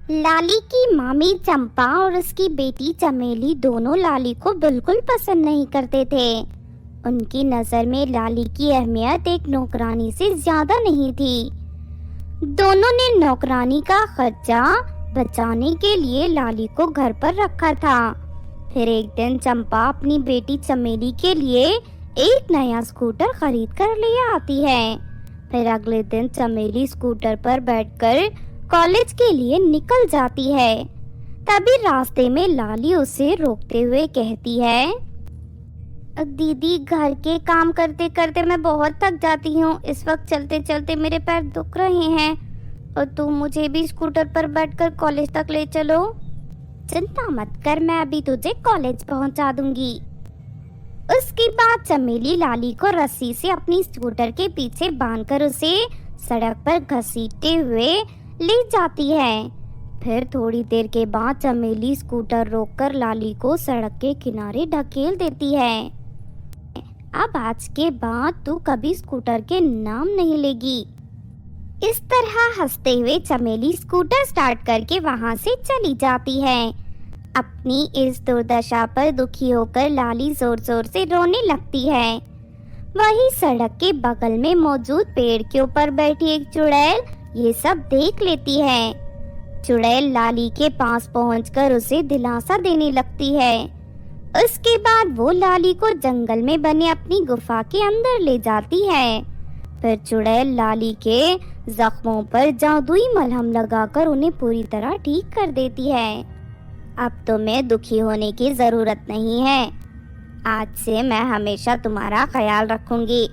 लाली की मामी चंपा और उसकी बेटी चमेली दोनों लाली को बिल्कुल पसंद नहीं करते थे। उनकी नजर में लाली की अहमियत एक नौकरानी से ज्यादा नहीं थी। दोनों ने नौकरानी का खर्चा बचाने के लिए लाली को घर पर रखा था। फिर एक दिन चंपा अपनी बेटी चमेली के लिए एक नया स्कूटर खरीद कर ले आती है। फिर अगले दिन चमेली स्कूटर पर बैठकर कॉलेज के लिए निकल जाती है। तभी रास्ते में लाली उसे रोकते हुए कहती है, दीदी घर के काम करते करते मैं बहुत थक जाती हूँ। इस वक्त चलते चलते मेरे पैर दुख रहे हैं और तुम मुझे भी स्कूटर पर बैठकर कॉलेज तक ले चलो। चिंता मत कर, मैं अभी तुझे कॉलेज पहुँचा दूंगी। उसके बाद चमेली लाली को रस्सी से अपनी स्कूटर के पीछे बांधकर उसे सड़क पर घसीटते हुए ले जाती है। फिर थोड़ी देर के बाद चमेली स्कूटर रोककर लाली को सड़क के किनारे ढकेल देती है। अब आज के बाद तू कभी स्कूटर के नाम नहीं लेगी। इस तरह हंसते हुए चमेली स्कूटर स्टार्ट करके वहां से चली जाती है। अपनी इस दुर्दशा पर दुखी होकर लाली जोर जोर से रोने लगती है। वही सड़क के बगल में मौजूद पेड़ के ऊपर बैठी एक चुड़ैल ये सब देख लेती है। चुड़ैल लाली के पास पहुंचकर उसे दिलासा देने लगती है। उसके बाद वो लाली को जंगल में बने अपनी गुफा के अंदर ले जाती है। फिर चुड़ैल लाली के जख्मों पर जादुई मलहम लगाकर उन्हें पूरी तरह ठीक कर देती है। अब तुम्हें दुखी होने की जरूरत नहीं है। आज से मैं हमेशा तुम्हारा ख्याल रखूंगी।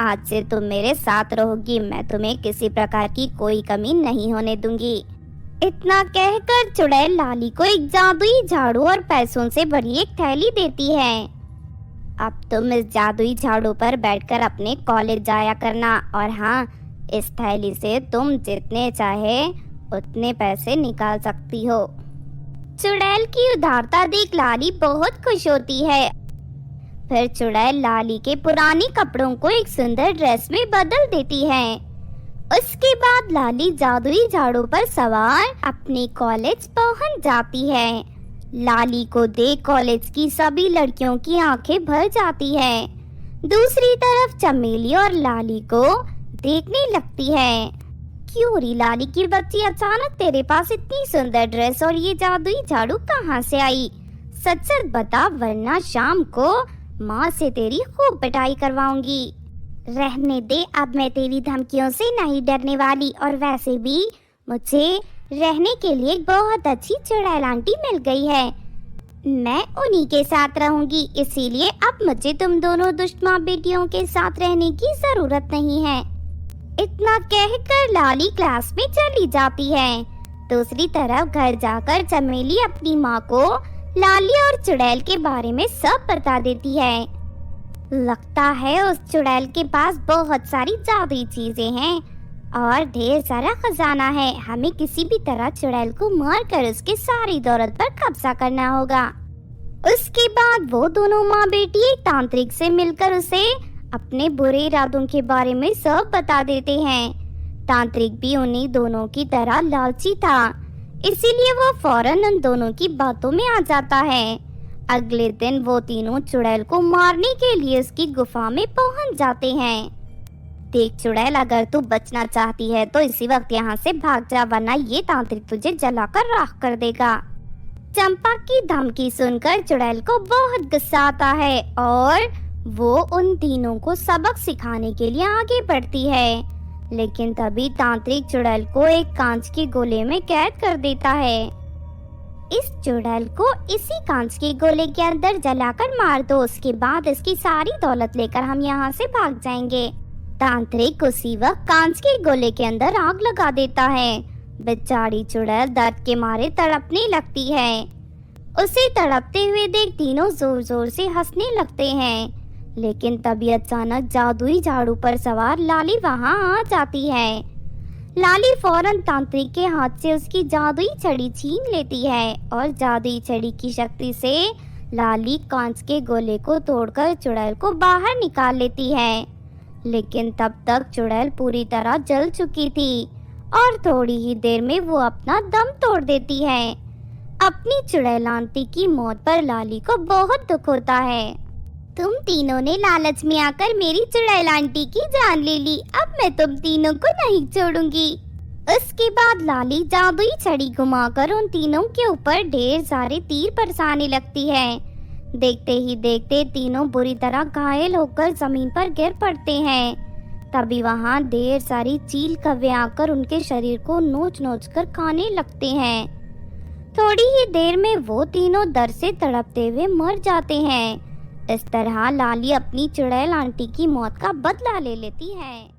आज से तुम मेरे साथ रहोगी। मैं तुम्हें किसी प्रकार की कोई कमी नहीं होने दूंगी। इतना कहकर चुड़ैल लाली को एक जादुई झाड़ू और पैसों से भरी एक थैली देती है। अब तुम इस जादुई झाड़ू पर बैठकर अपने कॉलेज जाया करना। और हाँ, इस थैली से तुम जितने चाहे उतने पैसे निकाल सकती हो। चुड़ैल की उदारता देख लाली बहुत खुश होती है। फिर चुड़ैल लाली के पुराने कपड़ों को एक सुंदर ड्रेस में बदल देती है। उसके बाद लाली जादुई झाड़ू पर सवार अपने कॉलेज पहुंच जाती है। लाली को देख कॉलेज की सभी लड़कियों की आंखें भर जाती है। दूसरी तरफ चमेली और लाली को देखने लगती है। क्यों री लाली की बच्ची, अचानक तेरे पास इतनी सुंदर ड्रेस और ये जादुई झाड़ू कहाँ से आई? सच सच बता, वरना शाम को माँ से तेरी खूब पिटाई करवाऊंगी। रहने दे, अब मैं तेरी धमकियों से नहीं डरने वाली। और वैसे भी मुझे रहने के लिए बहुत अच्छी चुड़ैल आंटी मिल गई है। मैं उन्हीं के साथ रहूंगी, इसीलिए अब मुझे तुम दोनों दुष्ट माँ बेटियों के साथ रहने की जरूरत नहीं है। इतना कहकर लाली क्लास में चली जाती है। दूसरी तरफ घर जाकर चमेली अपनी माँ को लाली और चुड़ैल के बारे में सब बता देती है। लगता है उस चुड़ैल के पास बहुत सारी जादुई चीजें हैं और ढेर सारा खजाना है। हमें किसी भी तरह चुड़ैल को मारकर उसकी सारी दौलत पर कब्जा करना होगा। उसके बाद वो दोनों माँ बेटी एक तांत्रिक से मिलकर उसे अपने बुरे इरादों के बारे में सब बता देते हैं। तांत्रिक भी उन्हीं दोनों की तरह लालची था, इसीलिए वो फौरन उन दोनों की बातों में आ जाता है। अगले दिन वो तीनों चुड़ैल को मारने के लिए उसकी गुफा में पहुंच जाते हैं। देख चुड़ैल, अगर तू बचना चाहती है तो इसी वक्त यहाँ से भाग जा, वरना ये तांत्रिक तुझे जलाकर राख कर देगा। चंपा की धमकी सुनकर चुड़ैल को बहुत गुस्सा आता है और वो उन तीनों को सबक सिखाने के लिए आगे बढ़ती है। लेकिन तभी तांत्रिक चुड़ैल को एक कांच के गोले में कैद कर देता है। इस चुड़ैल को इसी कांच के गोले के अंदर जलाकर मार दो, उसके बाद इसकी सारी दौलत लेकर हम यहाँ से भाग जाएंगे। तांत्रिक उसी वक्त कांच के गोले के अंदर आग लगा देता है। बेचारी चुड़ैल दर्द के मारे तड़पने लगती है। उसे तड़पते हुए देख तीनों जोर जोर से हंसने लगते हैं। लेकिन तभी अचानक जादुई झाड़ू पर सवार लाली वहां आ जाती है। लाली फौरन तांत्रिक के हाथ से उसकी जादुई छड़ी छीन लेती है और जादुई छड़ी की शक्ति से लाली कांच के गोले को तोड़कर चुड़ैल को बाहर निकाल लेती है। लेकिन तब तक चुड़ैल पूरी तरह जल चुकी थी और थोड़ी ही देर में वो अपना दम तोड़ देती है। अपनी चुड़ैल आंटी की मौत पर लाली को बहुत दुख होता है। तुम तीनों ने लालच में आकर मेरी चुड़ैल आंटी की जान ले ली, अब मैं तुम तीनों को नहीं छोड़ूंगी। उसके बाद लाली जादुई छड़ी घुमाकर उन तीनों के ऊपर ढेर सारे तीर बरसाने लगती है। देखते ही देखते तीनों बुरी तरह घायल होकर जमीन पर गिर पड़ते हैं। तभी वहां ढेर सारी चील कौवे आकर उनके शरीर को नोच नोच कर खाने लगते हैं। थोड़ी ही देर में वो तीनों दर्द से तड़पते हुए मर जाते हैं। इस तरह लाली अपनी चुड़ैल आंटी की मौत का बदला ले लेती है।